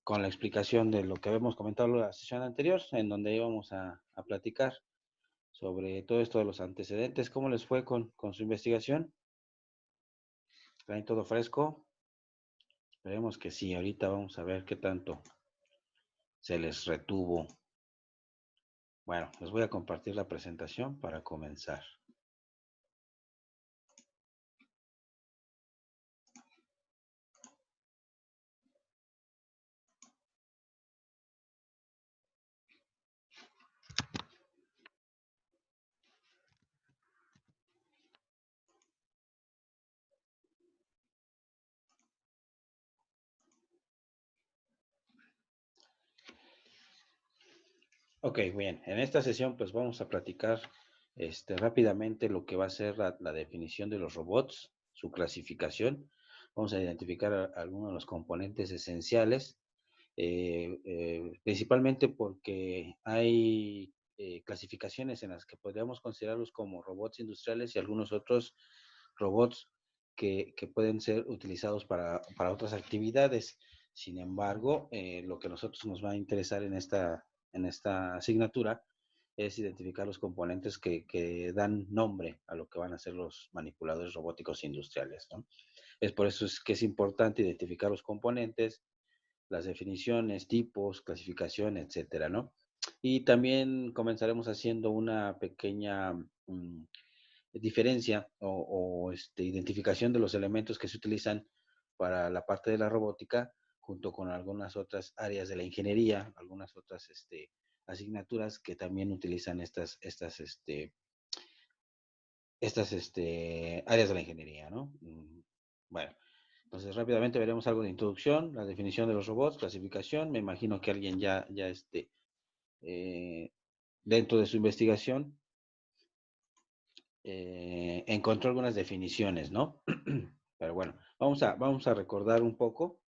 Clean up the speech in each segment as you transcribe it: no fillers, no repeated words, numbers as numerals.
con la explicación de lo que habíamos comentado en la sesión anterior, en donde íbamos a platicar sobre todo esto de los antecedentes, cómo les fue con su investigación. ¿Traen todo fresco? Esperemos que sí. Ahorita vamos a ver qué tanto se les retuvo. Bueno, les voy a compartir la presentación para comenzar. Ok, bien. En esta sesión pues vamos a platicar rápidamente lo que va a ser la definición de los robots, su clasificación. Vamos a identificar algunos de los componentes esenciales, principalmente porque hay clasificaciones en las que podríamos considerarlos como robots industriales y algunos otros robots que pueden ser utilizados para otras actividades. Sin embargo, lo que a nosotros nos va a interesar en esta asignatura es identificar los componentes que dan nombre a lo que van a ser los manipuladores robóticos industriales, ¿no? Es por eso es que es importante identificar los componentes, las definiciones, tipos, clasificación, etcétera, ¿no? Y también comenzaremos haciendo una pequeña diferencia o identificación de los elementos que se utilizan para la parte de la robótica, junto con algunas otras áreas de la ingeniería, algunas otras asignaturas que también utilizan estas áreas de la ingeniería, ¿no? Bueno, entonces rápidamente veremos algo de introducción, la definición de los robots, clasificación. Me imagino que alguien eh, dentro de su investigación, encontró algunas definiciones, ¿no? Pero bueno, vamos a recordar un poco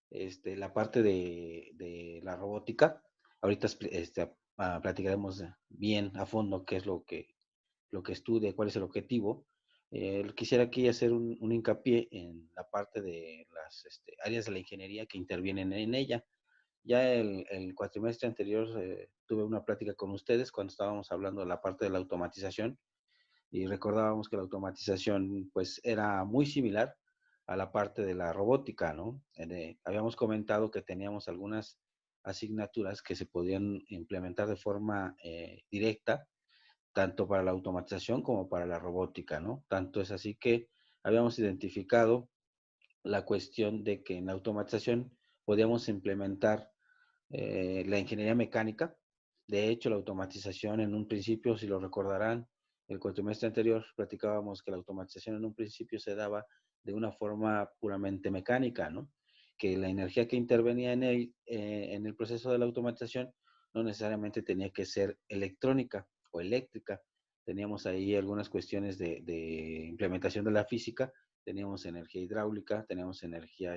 la parte de la robótica. Ahorita platicaremos bien a fondo qué es lo que estudia, cuál es el objetivo. Quisiera aquí hacer un hincapié en la parte de las áreas de la ingeniería que intervienen en ella. Ya el cuatrimestre anterior tuve una plática con ustedes cuando estábamos hablando de la parte de la automatización y recordábamos que la automatización pues era muy similar a la parte de la robótica, ¿no? Habíamos comentado que teníamos algunas asignaturas que se podían implementar de forma directa, tanto para la automatización como para la robótica, ¿no? Tanto es así que habíamos identificado la cuestión de que en la automatización podíamos implementar la ingeniería mecánica. De hecho, la automatización en un principio, si lo recordarán, el cuatrimestre anterior platicábamos que la automatización en un principio se daba de una forma puramente mecánica, ¿no? Que la energía que intervenía en el proceso de la automatización no necesariamente tenía que ser electrónica o eléctrica. Teníamos ahí algunas cuestiones de implementación de la física, teníamos energía hidráulica, teníamos energía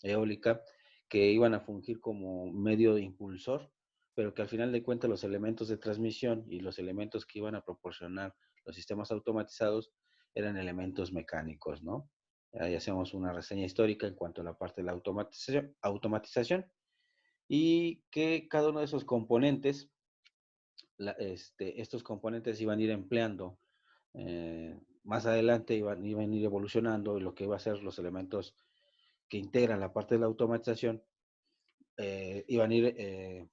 eólica, que iban a fungir como medio de impulsor, pero que al final de cuentas los elementos de transmisión y los elementos que iban a proporcionar los sistemas automatizados eran elementos mecánicos, ¿no? Ahí hacemos una reseña histórica en cuanto a la parte de la automatización y que cada uno de esos componentes, estos componentes iban a ir empleando más adelante, iban a ir evolucionando y lo que iba a ser los elementos que integran la parte de la automatización iban a ir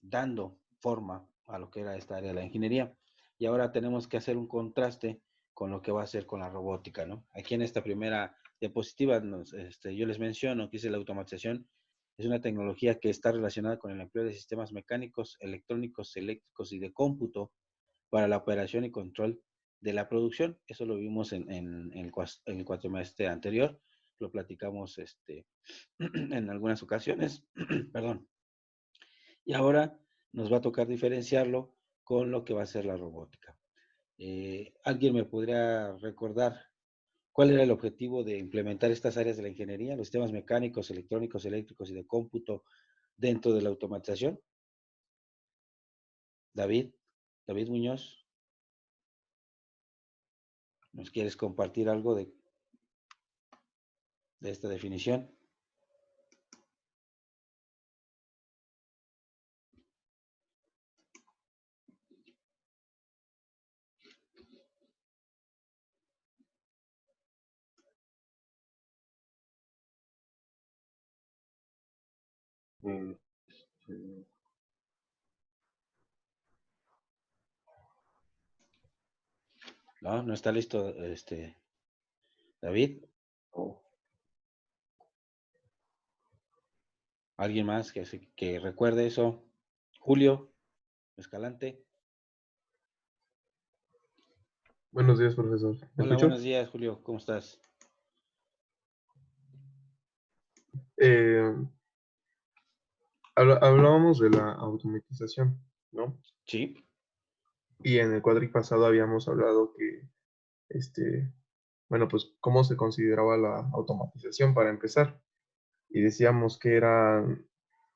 dando forma a lo que era esta área de la ingeniería. Y ahora tenemos que hacer un contraste con lo que va a hacer con la robótica, ¿no? Aquí en esta primera diapositiva yo les menciono que es la automatización. Es una tecnología que está relacionada con el empleo de sistemas mecánicos, electrónicos, eléctricos y de cómputo para la operación y control de la producción. Eso lo vimos en el cuatrimestre anterior, lo platicamos en algunas ocasiones, perdón. Y ahora nos va a tocar diferenciarlo con lo que va a ser la robótica. ¿Alguien me podría recordar cuál era el objetivo de implementar estas áreas de la ingeniería, los sistemas mecánicos, electrónicos, eléctricos y de cómputo dentro de la automatización? David, David Muñoz, ¿nos quieres compartir algo de esta definición? Eh, ¿No? ¿No está listo, David? oh, ¿Alguien más que recuerde eso? Julio Escalante. Buenos días, profesor. ¿Me Hola, escuchó? buenos días, Julio. ¿Cómo estás? Eh, hablábamos de la automatización, ¿no? Sí. Y en el cuadri pasado habíamos hablado que, bueno, pues cómo se consideraba la automatización para empezar. Y decíamos que era,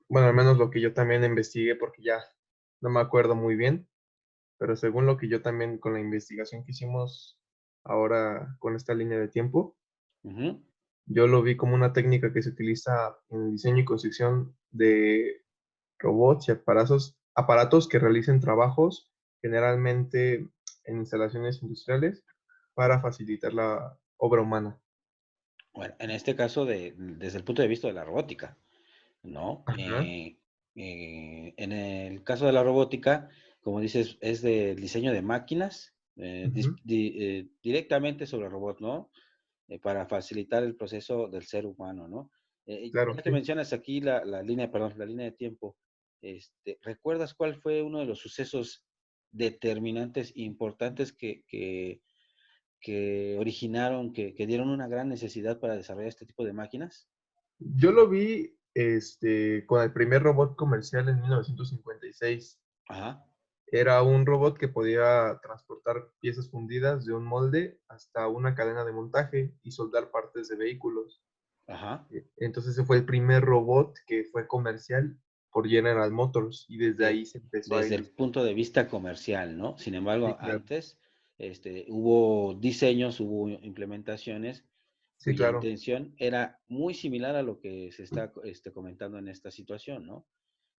bueno, al menos lo que yo también investigué, porque ya no me acuerdo muy bien, pero según lo que yo también con la investigación que hicimos ahora con esta línea de tiempo, Ujú. yo lo vi como una técnica que se utiliza en el diseño y construcción de robots y aparatos que realicen trabajos generalmente en instalaciones industriales para facilitar la obra humana. Bueno, en este caso, desde el punto de vista de la robótica, ¿no? Ajá, En el caso de la robótica, como dices, es del diseño de máquinas ujú, directamente sobre el robot, ¿no? Para facilitar el proceso del ser humano, ¿no? claro, Ya que sí. mencionas aquí la línea, perdón, la línea de tiempo, ¿recuerdas cuál fue uno de los sucesos determinantes importantes que originaron, que dieron una gran necesidad para desarrollar este tipo de máquinas? Yo lo vi con el primer robot comercial en 1956. Ajá, Era un robot que podía transportar piezas fundidas de un molde hasta una cadena de montaje y soldar partes de vehículos. ajá. Entonces ese fue el primer robot que fue comercial por General Motors y desde de- ahí se empezó a Desde el punto de industrializar. vista comercial, ¿no? Sin Sí, embargo, claro. antes hubo diseños, hubo implementaciones Sí, cuya claro. intención era muy similar a lo que se está comentando en esta situación, ¿no?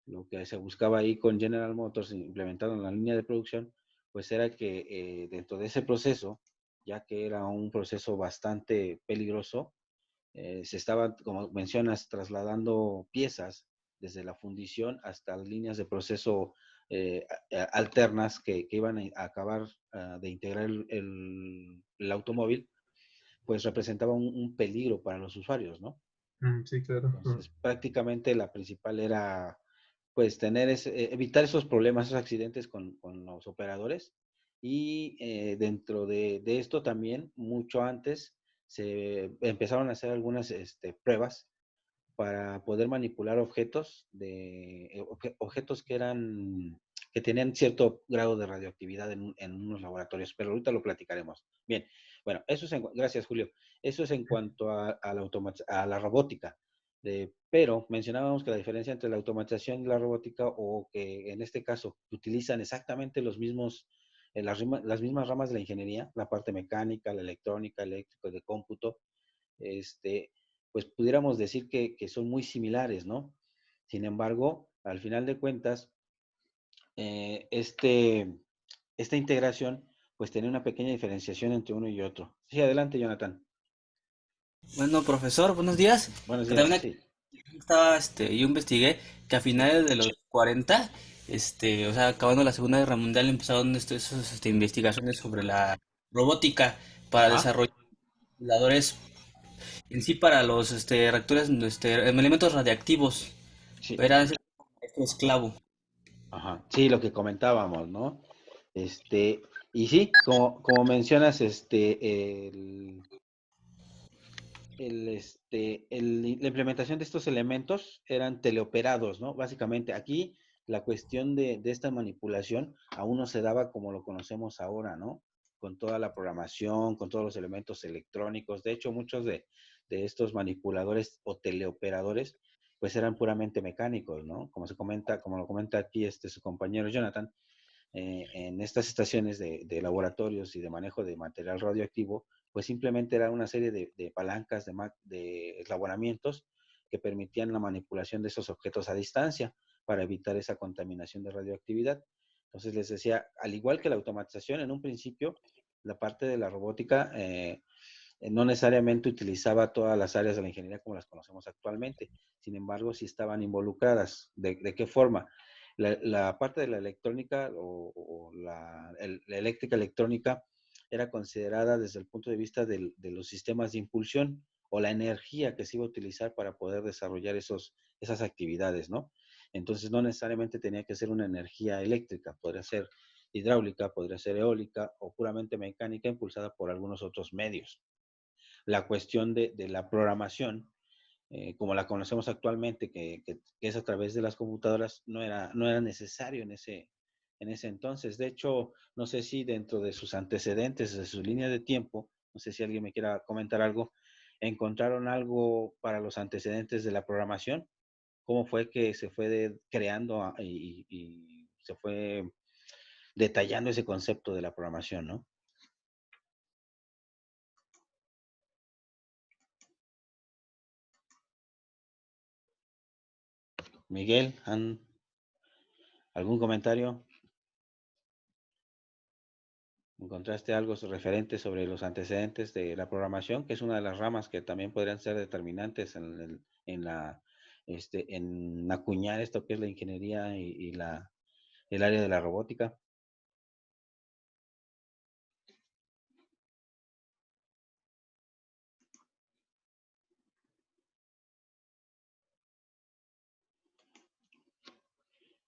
Lo que se buscaba ahí con General Motors implementando en la línea de producción, pues era que dentro de ese proceso, ya que era un proceso bastante peligroso, se estaban, como mencionas, trasladando piezas desde la fundición hasta líneas de proceso alternas que iban a acabar de integrar el automóvil, pues representaba un peligro para los usuarios, ¿no? Sí, claro. Entonces, prácticamente la principal era, pues, evitar esos problemas, esos accidentes con los operadores. Y dentro de esto también, mucho antes, se empezaron a hacer algunas pruebas para poder manipular objetos que tenían cierto grado de radioactividad en unos laboratorios, pero ahorita lo platicaremos. Bien, bueno, gracias Julio. Eso es en cuanto a la robótica. Pero mencionábamos que la diferencia entre la automatización y la robótica, o que en este caso utilizan exactamente las mismas ramas de la ingeniería, la parte mecánica, la electrónica, eléctrico, de cómputo, este, pues pudiéramos decir que son muy similares, ¿no? Sin embargo, al final de cuentas, eh, este, esta integración, pues tiene una pequeña diferenciación entre uno y otro. Sí, adelante, Jonathan. Bueno, profesor, buenos días. Buenos Que días, también sí. yo investigué que a finales de los 40, o sea, acabando la Segunda Guerra Mundial, empezaron esas investigaciones sobre la robótica para Ajá, desarrollar ventiladores en sí para los reactores, elementos radiactivos. sí, Era ese esclavo. ajá. Sí, lo que comentábamos, ¿no? Este, y sí, como mencionas, la implementación de estos elementos eran teleoperados, ¿no? Básicamente, aquí la cuestión de esta manipulación aún no se daba como lo conocemos ahora, ¿no? Con toda la programación, con todos los elementos electrónicos. De hecho, muchos de estos manipuladores o teleoperadores, pues eran puramente mecánicos, ¿no? Como lo comenta aquí su compañero Jonathan, en estas estaciones de laboratorios y de manejo de material radioactivo, pues simplemente era una serie de palancas de eslabonamientos que permitían la manipulación de esos objetos a distancia para evitar esa contaminación de radioactividad. Entonces les decía, al igual que la automatización, en un principio, la parte de la robótica no necesariamente utilizaba todas las áreas de la ingeniería como las conocemos actualmente. Sin embargo, sí estaban involucradas. ¿De qué forma? La parte de la electrónica o la eléctrica electrónica era considerada desde el punto de vista de los sistemas de impulsión o la energía que se iba a utilizar para poder desarrollar esas actividades, ¿no? Entonces no necesariamente tenía que ser una energía eléctrica, podría ser hidráulica, podría ser eólica o puramente mecánica impulsada por algunos otros medios. La cuestión de la programación, como la conocemos actualmente, que es a través de las computadoras, no era necesario en ese entonces. De hecho, no sé si dentro de sus antecedentes, de su línea de tiempo, no sé si alguien me quiera comentar algo, encontraron algo para los antecedentes de la programación. ¿Cómo fue que se fue creando y se fue detallando ese concepto de la programación, ¿no? Miguel, ¿algún comentario? ¿Encontraste algo referente sobre los antecedentes de la programación, que es una de las ramas que también podrían ser determinantes en acuñar esto que es la ingeniería y el área de la robótica?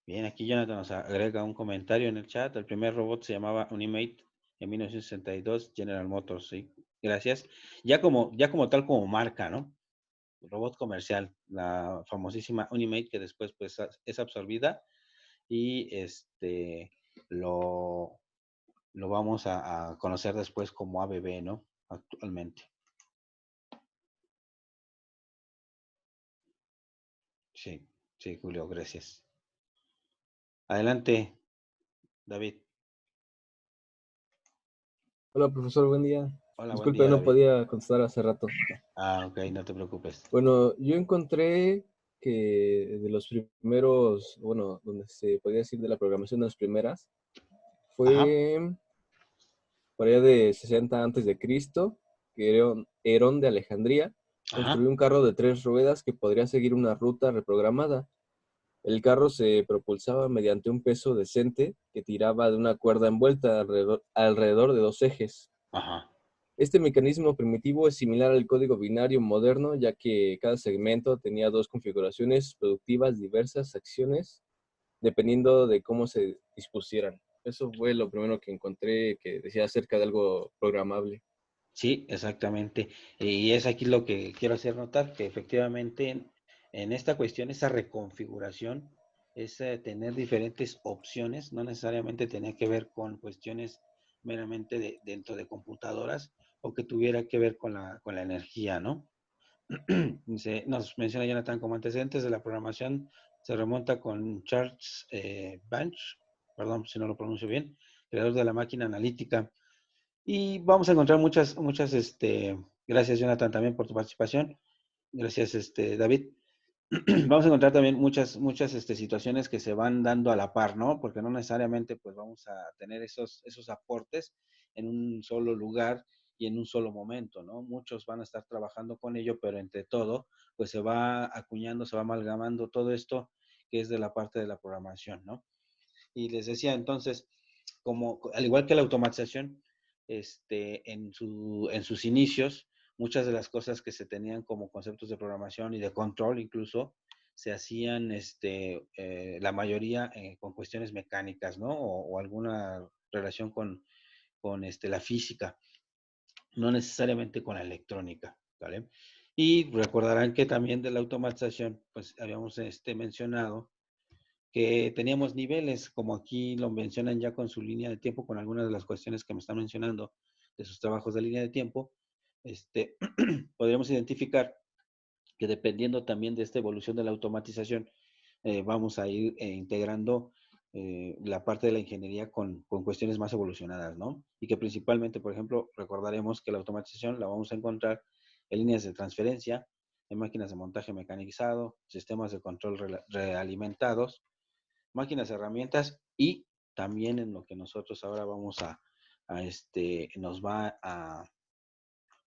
Bien, aquí Jonathan nos agrega un comentario en el chat. El primer robot se llamaba Unimate en 1962, General Motors, sí. Gracias. Ya como tal como marca, ¿no? Robot comercial, la famosísima Unimate, que después pues es absorbida y lo, lo vamos a conocer después como ABB, ¿no? Actualmente. Sí, sí, Julio, gracias. Adelante, David. Hola, profesor, buen día. Hola, buen Disculpe, día, no David. podía contestar hace rato. Ok, no te preocupes. Bueno, yo encontré que de los primeros, bueno, donde se podía decir de la programación de las primeras, Ajá, fue por allá de 60 antes de Cristo, que Herón de Alejandría ajá, construyó un carro de 3 ruedas que podría seguir una ruta reprogramada. El carro se propulsaba mediante un peso decente que tiraba de una cuerda envuelta alrededor de 2 ejes. ajá. Este mecanismo primitivo es similar al código binario moderno, ya que cada segmento tenía 2 configuraciones productivas diversas acciones, dependiendo de cómo se dispusieran. Eso fue lo primero que encontré que decía acerca de algo programable. Sí, exactamente. Y es aquí lo que quiero hacer notar, que efectivamente en esta cuestión, esa reconfiguración es tener diferentes opciones, no necesariamente tenía que ver con cuestiones meramente dentro de computadoras o que tuviera que ver con la energía, ¿no? Nos menciona Jonathan como antecedentes de la programación, se remonta con Charles Babbage, perdón si no lo pronuncio bien, creador de la máquina analítica. Y vamos a encontrar muchas, gracias Jonathan también por tu participación. Gracias, David. Vamos a encontrar también muchas situaciones que se van dando a la par, ¿no? Porque no necesariamente pues vamos a tener esos aportes en un solo lugar y en un solo momento, ¿no? Muchos van a estar trabajando con ello, pero entre todo, pues se va acuñando, se va amalgamando todo esto que es de la parte de la programación, ¿no? Y les decía entonces, al igual que la automatización, en sus inicios, muchas de las cosas que se tenían como conceptos de programación y de control incluso, se hacían, la mayoría con cuestiones mecánicas, ¿no? O alguna relación con la física, no necesariamente con la electrónica, ¿vale? Y recordarán que también de la automatización, pues habíamos mencionado que teníamos niveles, como aquí lo mencionan ya con su línea de tiempo, con algunas de las cuestiones que me están mencionando de sus trabajos de línea de tiempo, podríamos identificar que dependiendo también de esta evolución de la automatización, vamos a ir integrando la parte de la ingeniería con cuestiones más evolucionadas, ¿no? Y que principalmente, por ejemplo, recordaremos que la automatización la vamos a encontrar en líneas de transferencia, en máquinas de montaje mecanizado, sistemas de control realimentados, máquinas, herramientas y también en lo que nosotros ahora vamos nos va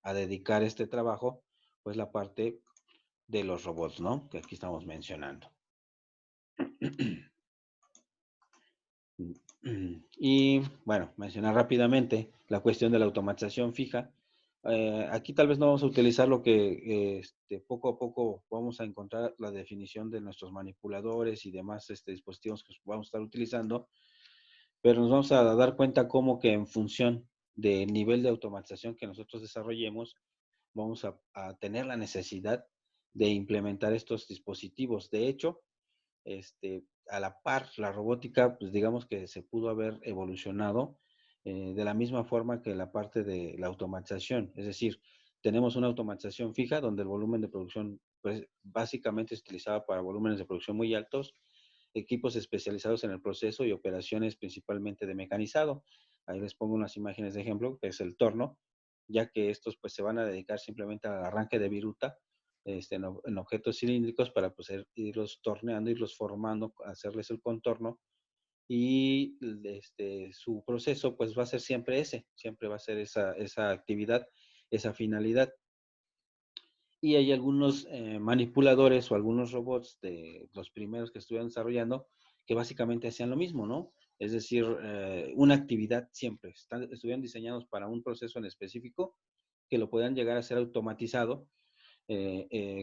a dedicar este trabajo, pues la parte de los robots, ¿no? Que aquí estamos mencionando. Y bueno, mencionar rápidamente la cuestión de la automatización fija. Aquí tal vez no vamos a utilizar lo que poco a poco vamos a encontrar la definición de nuestros manipuladores y demás dispositivos que vamos a estar utilizando, pero nos vamos a dar cuenta cómo que en función del nivel de automatización que nosotros desarrollemos, vamos a tener la necesidad de implementar estos dispositivos. De hecho, a la par, la robótica, pues digamos que se pudo haber evolucionado de la misma forma que la parte de la automatización. Es decir, tenemos una automatización fija donde el volumen de producción, pues básicamente se utilizaba para volúmenes de producción muy altos, equipos especializados en el proceso y operaciones principalmente de mecanizado. Ahí les pongo unas imágenes de ejemplo, que es el torno, ya que estos pues se van a dedicar simplemente al arranque de viruta en objetos cilíndricos para poder irlos torneando, irlos formando, hacerles el contorno y su proceso pues va a ser siempre ese, siempre va a ser esa actividad, esa finalidad. Y hay algunos manipuladores o algunos robots de los primeros que estuvieron desarrollando que básicamente hacían lo mismo, ¿no? Es decir, una actividad siempre. Estuvieron diseñados para un proceso en específico que lo puedan llegar a ser automatizado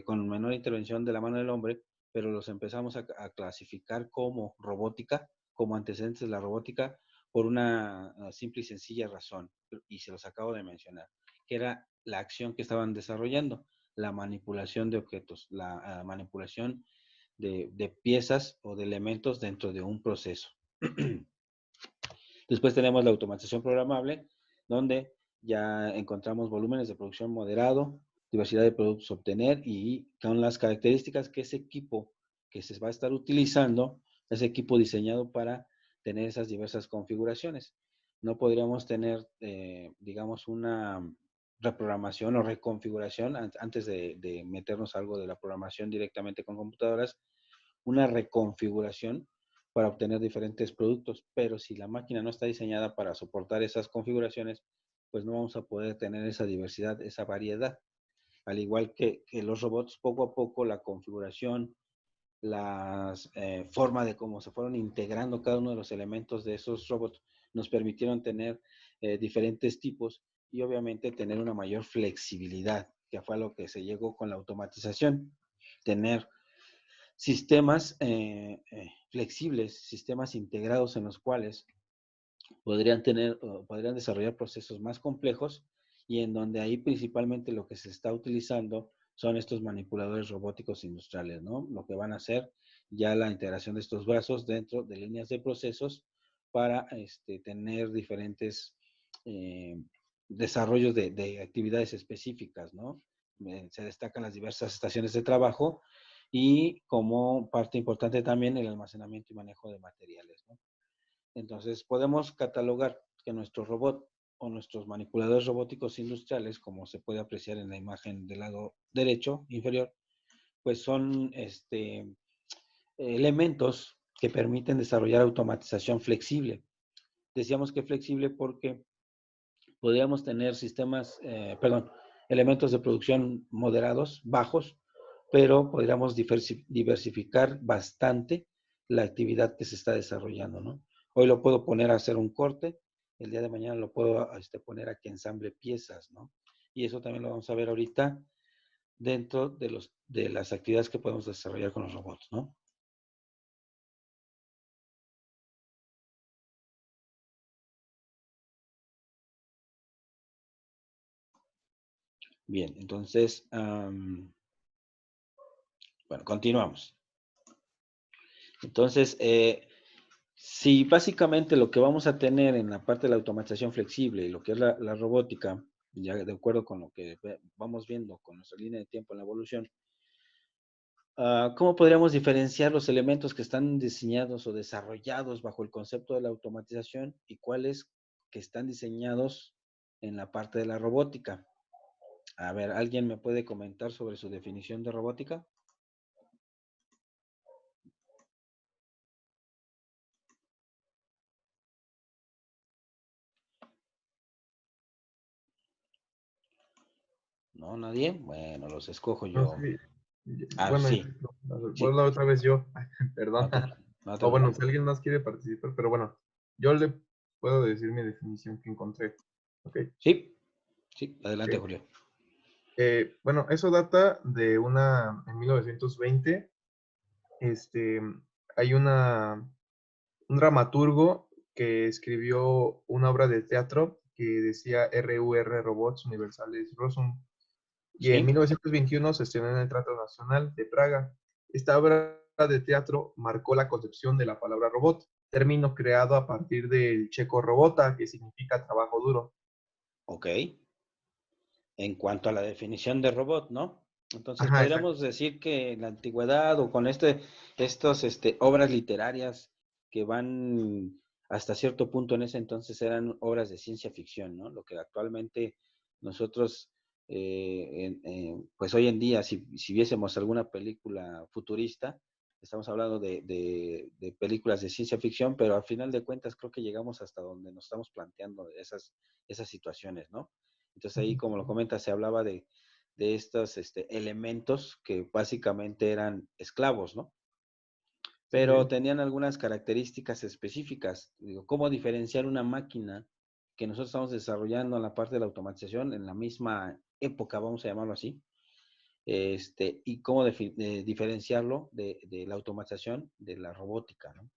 con menor intervención de la mano del hombre, pero los empezamos a clasificar como robótica, como antecedentes de la robótica, por una simple y sencilla razón, y se los acabo de mencionar, que era la acción que estaban desarrollando, la manipulación de objetos, la manipulación de piezas o de elementos dentro de un proceso. Después tenemos la automatización programable, donde ya encontramos volúmenes de producción moderado, diversidad de productos a obtener y con las características que ese equipo que se va a estar utilizando, ese equipo diseñado para tener esas diversas configuraciones. No podríamos tener, digamos, una reprogramación o reconfiguración antes de meternos algo de la programación directamente con computadoras, una reconfiguración para obtener diferentes productos, pero si la máquina no está diseñada para soportar esas configuraciones, pues no vamos a poder tener esa diversidad, esa variedad. Al igual que los robots, poco a poco la configuración, la forma de cómo se fueron integrando cada uno de los elementos de esos robots, nos permitieron tener diferentes tipos y obviamente tener una mayor flexibilidad, que fue a lo que se llegó con la automatización. Tener sistemas flexibles, sistemas integrados en los cuales podrían desarrollar procesos más complejos y en donde ahí principalmente lo que se está utilizando son estos manipuladores robóticos industriales, ¿no? Lo que van a hacer ya la integración de estos brazos dentro de líneas de procesos para tener diferentes desarrollos de actividades específicas, ¿no? Se destacan las diversas estaciones de trabajo y como parte importante también el almacenamiento y manejo de materiales, ¿no? Entonces, podemos catalogar que nuestro robot o nuestros manipuladores robóticos industriales, como se puede apreciar en la imagen del lado derecho inferior, pues son elementos que permiten desarrollar automatización flexible. Decíamos que flexible porque podríamos tener elementos de producción moderados, bajos, pero podríamos diversificar bastante la actividad que se está desarrollando, ¿no? Hoy lo puedo poner a hacer un corte, el día de mañana lo puedo poner a que ensamble piezas, ¿no? Y eso también lo vamos a ver ahorita dentro de las actividades que podemos desarrollar con los robots, ¿no? Bien, entonces, bueno, continuamos. Entonces, si básicamente lo que vamos a tener en la parte de la automatización flexible y lo que es la robótica, ya de acuerdo con lo que vamos viendo con nuestra línea de tiempo en la evolución, ¿cómo podríamos diferenciar los elementos que están diseñados o desarrollados bajo el concepto de la automatización y cuáles que están diseñados en la parte de la robótica? A ver, ¿alguien me puede comentar sobre su definición de robótica? ¿No? ¿Nadie? Bueno, los escojo No yo. sé. Ah, Bueno, sí, voy a sí, hablar otra vez yo. Perdón. no te, no te O bueno, si preocupes. alguien más quiere participar, pero bueno, yo le puedo decir mi definición que encontré. Ok. Sí, sí, adelante, Ok. Julio. Bueno, eso data de en 1920, este, hay un dramaturgo que escribió una obra de teatro que decía RUR Robots Universales Rosum. Y en Sí, 1921 se estrenó en el Teatro Nacional de Praga. Esta obra de teatro marcó la concepción de la palabra robot, término creado a partir del checo robota, que significa trabajo duro. ok. En cuanto a la definición de robot, ¿no? Entonces, Ajá, exacto. podríamos decir que en la antigüedad o con estos obras literarias que van hasta cierto punto en ese entonces eran obras de ciencia ficción, ¿no? Lo que actualmente nosotros, pues hoy en día, si viésemos alguna película futurista, estamos hablando de películas de ciencia ficción, pero al final de cuentas creo que llegamos hasta donde nos estamos planteando esas situaciones, ¿no? Entonces ahí, como lo comenta, se hablaba de estos elementos que básicamente eran esclavos, ¿no? Pero Sí, tenían algunas características específicas. Digo, ¿cómo diferenciar una máquina que nosotros estamos desarrollando en la parte de la automatización en la misma época, vamos a llamarlo así? Y cómo diferenciarlo de la automatización de la robótica, ¿no?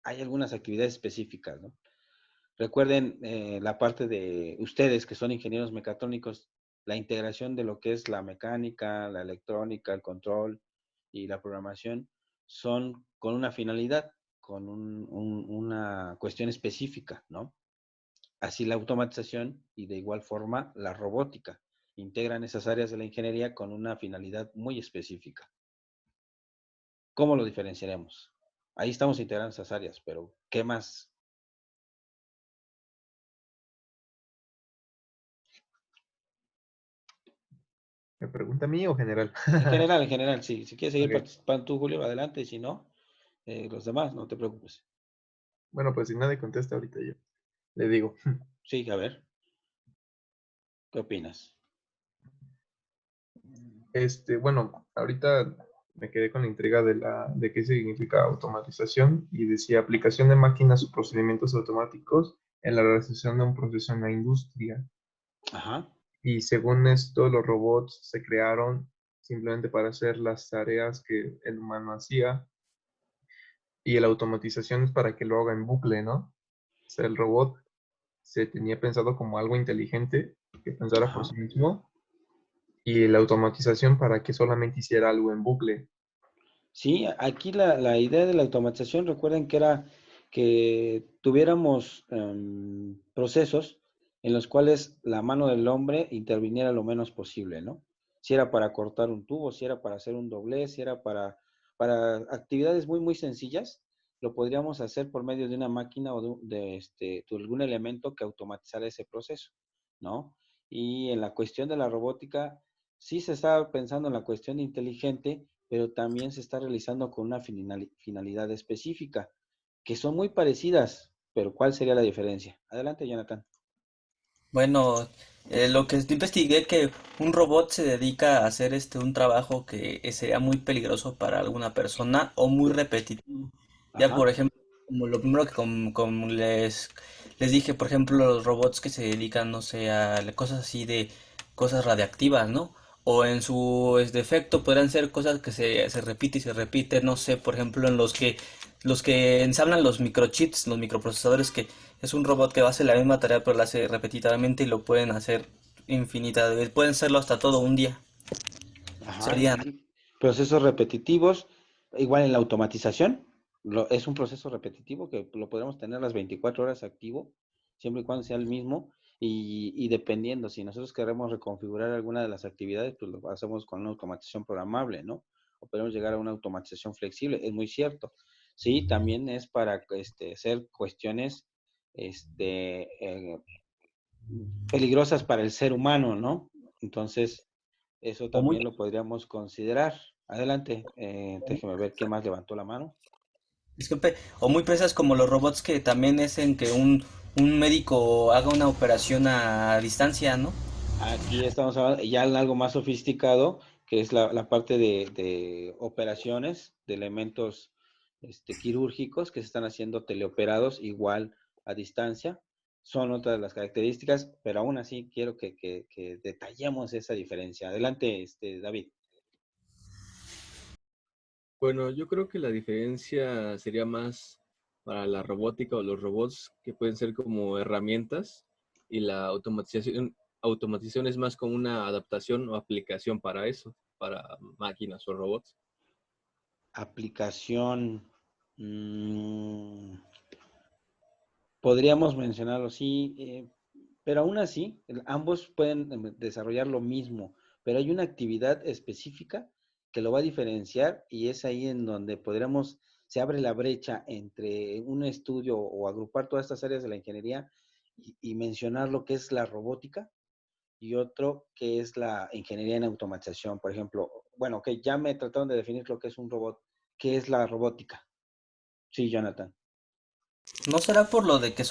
Hay algunas actividades específicas, ¿no? Recuerden la parte de ustedes que son ingenieros mecatrónicos, la integración de lo que es la mecánica, la electrónica, el control y la programación son con una finalidad, con una cuestión específica, ¿no? Así la automatización y de igual forma la robótica integran esas áreas de la ingeniería con una finalidad muy específica. ¿Cómo lo diferenciaremos? Ahí estamos integrando esas áreas, pero ¿qué más? ¿me pregunta a mí o general? En general, sí. Si quieres seguir Ok. participando tú, Julio, adelante. Si no, los demás, no te preocupes. Bueno, pues si nadie contesta ahorita yo le digo. Sí, a ver, ¿qué opinas? Bueno, ahorita me quedé con la intriga de qué significa automatización y decía aplicación de máquinas o procedimientos automáticos en la realización de un proceso en la industria. Ajá, Y según esto, los robots se crearon simplemente para hacer las tareas que el humano hacía y la automatización es para que lo haga en bucle, ¿no? O sea, el robot se tenía pensado como algo inteligente que pensara por ajá. sí mismo y la automatización para que solamente hiciera algo en bucle. Sí, aquí la idea de la automatización, recuerden que era que tuviéramos procesos en los cuales la mano del hombre interviniera lo menos posible, ¿no? Si era para cortar un tubo, si era para hacer un doblez, si era para actividades muy, muy sencillas, lo podríamos hacer por medio de una máquina o de algún elemento que automatizara ese proceso, ¿no? Y en la cuestión de la robótica, sí se estaba pensando en la cuestión inteligente, pero también se está realizando con una finalidad específica, que son muy parecidas, pero ¿cuál sería la diferencia? Adelante, Jonathan. Bueno, lo que investigué que un robot se dedica a hacer un trabajo que sería muy peligroso para alguna persona o muy repetitivo. Ya por Ajá, ejemplo, como lo primero que como les dije, por ejemplo, los robots que se dedican, no sé, a cosas así de cosas radiactivas, ¿no? O en su defecto podrían ser cosas que se repite y se repite, no sé, por ejemplo, en los que ensamblan los microchips, los microprocesadores que es un robot que va a hacer la misma tarea pero la hace repetitivamente y lo pueden hacer infinita de veces. Pueden hacerlo hasta todo un día. ajá, Serían. sí. Procesos repetitivos, igual en la automatización, es un proceso repetitivo que lo podemos tener las 24 horas activo, siempre y cuando sea el mismo, y dependiendo, si nosotros queremos reconfigurar alguna de las actividades, pues lo hacemos con una automatización programable, ¿no? O podemos llegar a una automatización flexible, es muy cierto. Sí, también es para hacer cuestiones peligrosas para el ser humano, ¿no? Entonces, eso O muy, también lo podríamos considerar. Adelante, déjeme ver quién más levantó la mano. disculpe, o muy presas como los robots que también es en que un médico haga una operación a distancia, ¿no? Aquí estamos hablando ya en algo más sofisticado, que es la parte de operaciones, de elementos quirúrgicos que se están haciendo teleoperados igual a distancia. Son otras de las características, pero aún así quiero que detallemos esa diferencia. Adelante, David. Bueno, yo creo que la diferencia sería más para la robótica o los robots que pueden ser como herramientas y la automatización es más como una adaptación o aplicación para eso, para máquinas o robots. Aplicación. mm, Podríamos mencionarlo, sí, pero aún así, ambos pueden desarrollar lo mismo, pero hay una actividad específica que lo va a diferenciar y es ahí en donde podríamos, se abre la brecha entre un estudio o agrupar todas estas áreas de la ingeniería y mencionar lo que es la robótica y otro que es la ingeniería en automatización. Por ejemplo, bueno, que ya me trataron de definir lo que es un robot. ¿Qué es la robótica? Sí, Jonathan. ¿No será por lo de que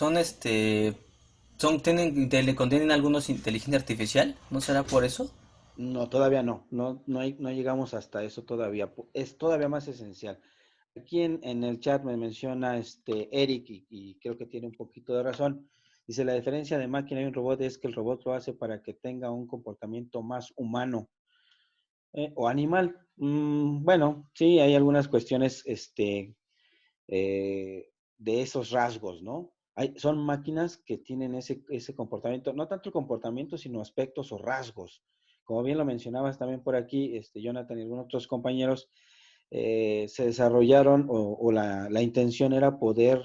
contienen algunos inteligencia artificial? ¿No será por eso? No, todavía no. No llegamos hasta eso todavía. Es todavía más esencial. Aquí en el chat me menciona Eric y creo que tiene un poquito de razón. Dice, la diferencia de máquina y un robot es que el robot lo hace para que tenga un comportamiento más humano o animal. Bueno, sí, hay algunas cuestiones de esos rasgos, ¿no? Son máquinas que tienen ese comportamiento, no tanto el comportamiento, sino aspectos o rasgos. Como bien lo mencionabas también por aquí, Jonathan y algunos otros compañeros, se desarrollaron o la intención era poder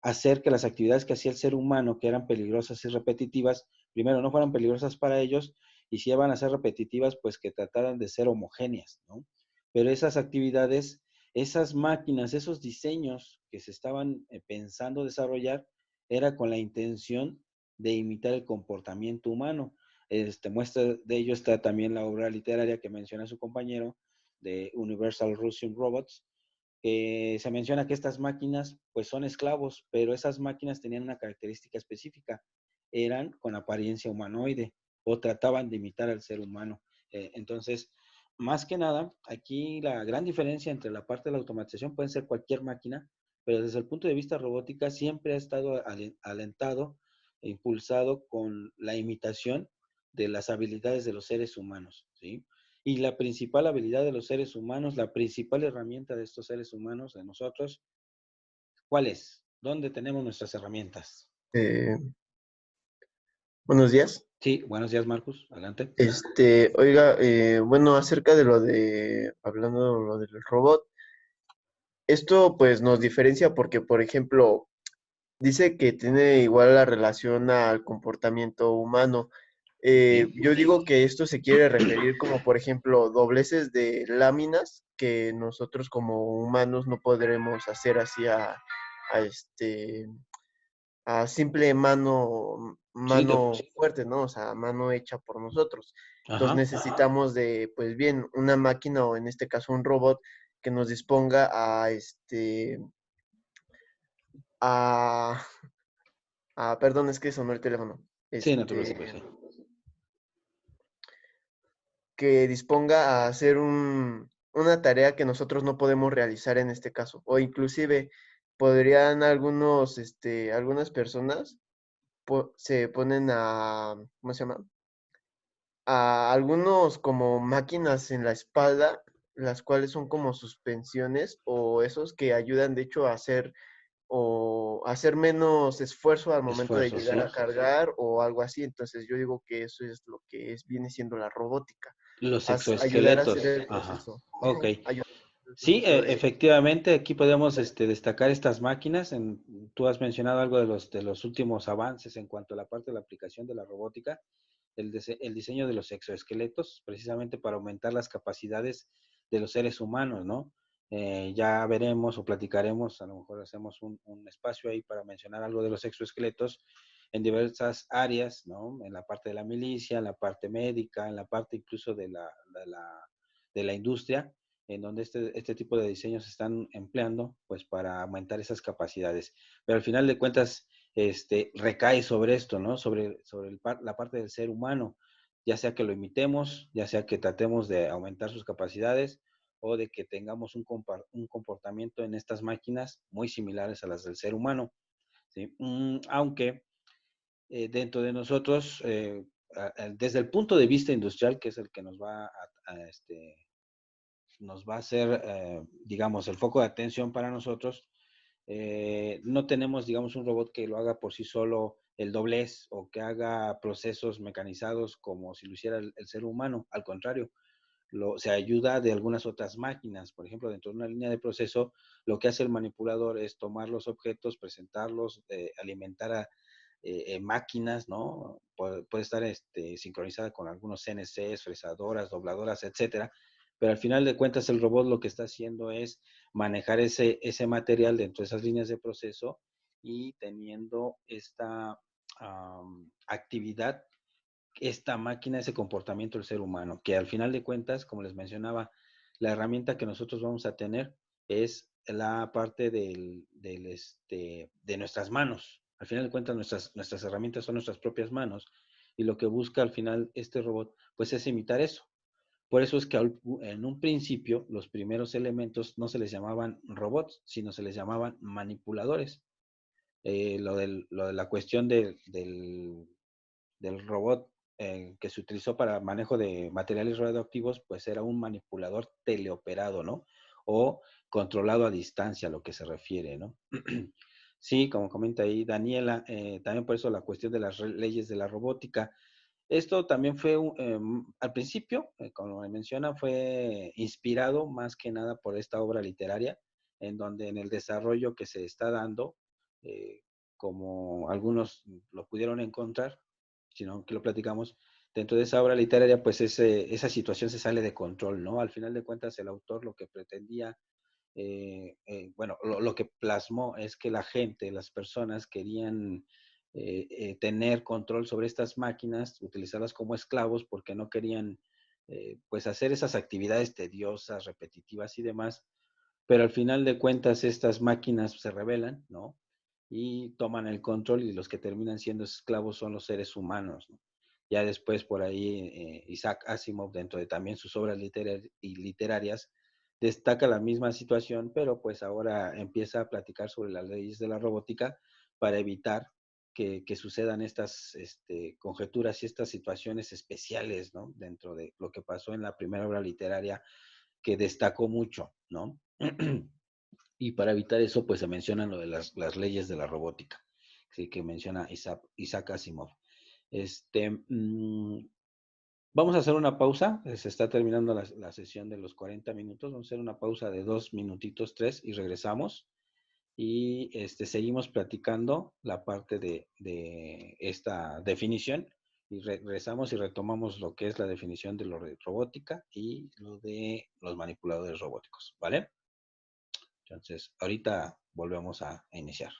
hacer que las actividades que hacía el ser humano, que eran peligrosas y repetitivas, primero no fueran peligrosas para ellos y si iban a ser repetitivas, pues que trataran de ser homogéneas, ¿no? Pero esas actividades, esas máquinas, esos diseños que se estaban pensando desarrollar, era con la intención de imitar el comportamiento humano. Muestra de ello está también la obra literaria que menciona su compañero de Universal Russian Robots, se menciona que estas máquinas pues son esclavos, pero esas máquinas tenían una característica específica, eran con apariencia humanoide o trataban de imitar al ser humano. Entonces, más que nada, aquí la gran diferencia entre la parte de la automatización puede ser cualquier máquina, pero desde el punto de vista robótica siempre ha estado alentado e impulsado con la imitación de las habilidades de los seres humanos, ¿sí? Y la principal habilidad de los seres humanos, la principal herramienta de estos seres humanos, de nosotros, ¿cuál es? ¿Dónde tenemos nuestras herramientas? Eh, Buenos días. Sí, buenos días, Marcus. Adelante. Oiga, bueno, acerca de hablando de lo del robot, esto pues nos diferencia porque, por ejemplo, dice que tiene igual la relación al comportamiento humano. Sí, Yo digo que esto se quiere referir como, por ejemplo, dobleces de láminas que nosotros como humanos no podremos hacer así a a simple sí, mano fuerte, ¿no? O sea, mano hecha por nosotros. Entonces ajá. necesitamos de, pues bien, una máquina o en este caso un robot que nos disponga a, perdón, es que sonó el teléfono. Sí, no te preocupes, sí. Que disponga a hacer una tarea que nosotros no podemos realizar en este caso. O inclusive podrían algunas personas se ponen ¿cómo se llama? A algunos como máquinas en la espalda, las cuales son como suspensiones o esos que ayudan de hecho a hacer menos esfuerzo al momento de Esfuerzo, llegar sí. a cargar o algo así. Entonces yo digo que eso es lo que viene siendo la robótica. Los Ayudar a hacer exoesqueletos, el ajá. proceso. Ok. Ayudar el Sí, proceso efectivamente, aquí podemos destacar estas máquinas. Tú has mencionado algo de los últimos avances en cuanto a la parte de la aplicación de la robótica, el diseño de los exoesqueletos, precisamente para aumentar las capacidades de los seres humanos, ¿no? Ya veremos o platicaremos, a lo mejor hacemos un espacio ahí para mencionar algo de los exoesqueletos en diversas áreas, ¿no? En la parte de la milicia, en la parte médica, en la parte incluso de la industria, en donde este tipo de diseños se están empleando pues para aumentar esas capacidades. Pero al final de cuentas, recae sobre esto, ¿no? Sobre la parte del ser humano. ya sea que lo imitemos, ya sea que tratemos de aumentar sus capacidades o de que tengamos un comportamiento en estas máquinas muy similares a las del ser humano, ¿sí? Aunque dentro de nosotros, desde el punto de vista industrial, que es el que nos va a hacer, digamos, el foco de atención para nosotros, no tenemos, digamos, un robot que lo haga por sí solo el doblez o que haga procesos mecanizados como si lo hiciera el ser humano. Al contrario, se ayuda de algunas otras máquinas. Por ejemplo, dentro de una línea de proceso, lo que hace el manipulador es tomar los objetos, presentarlos, alimentar a máquinas, ¿no? Puede estar sincronizada con algunos CNCs, fresadoras, dobladoras, etcétera. Pero al final de cuentas, el robot lo que está haciendo es manejar ese material dentro de esas líneas de proceso y teniendo esta actividad, esta máquina, ese comportamiento del ser humano, que al final de cuentas, como les mencionaba, la herramienta que nosotros vamos a tener es la parte de nuestras manos. Al final de cuentas, nuestras herramientas son nuestras propias manos y lo que busca al final este robot, pues es imitar eso. Por eso es que en un principio los primeros elementos no se les llamaban robots, sino se les llamaban manipuladores. Lo de la cuestión del robot que se utilizó para manejo de materiales radioactivos, pues era un manipulador teleoperado, ¿no? O controlado a distancia, a lo que se refiere, ¿no? Sí, como comenta ahí Daniela, también por eso la cuestión de las leyes de la robótica. Esto también fue, al principio, como me menciona, fue inspirado más que nada por esta obra literaria, en donde en el desarrollo que se está dando, eh, como algunos lo pudieron encontrar, sino que lo platicamos, dentro de esa obra literaria, pues esa situación se sale de control, ¿no? Al final de cuentas, el autor lo que pretendía, bueno, lo que plasmó es que la gente, las personas querían tener control sobre estas máquinas, utilizarlas como esclavos porque no querían, pues, hacer esas actividades tediosas, repetitivas y demás, pero al final de cuentas estas máquinas se rebelan, ¿no? Y toman el control y los que terminan siendo esclavos son los seres humanos, ¿no? Ya después por ahí Isaac Asimov, dentro de también sus obras literarias, destaca la misma situación, pero pues ahora empieza a platicar sobre las leyes de la robótica para evitar que sucedan estas conjeturas y estas situaciones especiales, ¿no? Dentro de lo que pasó en la primera obra literaria que destacó mucho, ¿no? Y para evitar eso, pues se mencionan lo de las leyes de la robótica, ¿sí? Que menciona Isaac Asimov. Vamos a hacer una pausa, se está terminando la sesión de los 40 minutos, vamos a hacer una pausa de 2 minutitos, 3 y regresamos. Y seguimos platicando la parte de esta definición y regresamos y retomamos lo que es la definición de lo de robótica y lo de los manipuladores robóticos, ¿vale? Entonces, ahorita volvemos a iniciar.